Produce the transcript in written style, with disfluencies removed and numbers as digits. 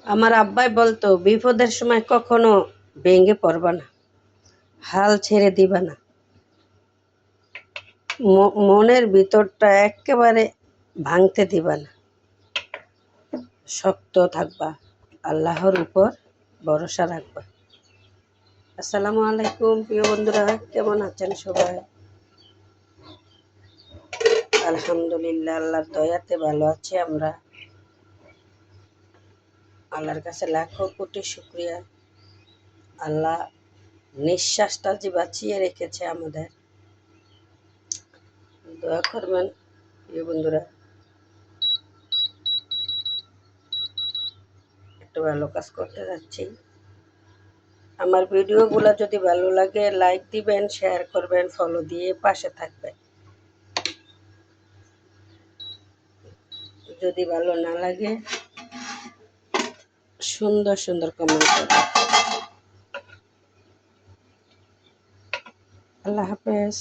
আমার আব্বাই বলতো বিপদের সময় কখনো ভেঙে পড়বা না, হাল ছেড়ে দিবা না, মনের ভিতরটা একেবারে ভাঙতে দিবা না, শক্ত থাকবা, আল্লাহর উপর ভরসা রাখবা। আসসালামু আলাইকুম প্রিয় বন্ধুরা, কেমন আছেন সবাই? আলহামদুলিল্লাহ, আল্লাহর দয়াতে ভালো আছি আমরা। আল্লাহর কাছে লাখো কোটি শুকরিয়া, আল্লাহ নিঃশ্বাসটা যে বাঁচিয়ে রেখেছে আমাদের। দোয়া করবেন প্রিয় বন্ধুরা, একটু ভালো কাজ করতে যাচ্ছি। আমার ভিডিওগুলো যদি ভালো লাগে লাইক দিবেন, শেয়ার করবেন, ফলো দিয়ে পাশে থাকবেন। যদি ভালো না লাগে সুন্দর সুন্দর কমেন্ট করবেন। আল্লাহ হাফেজ।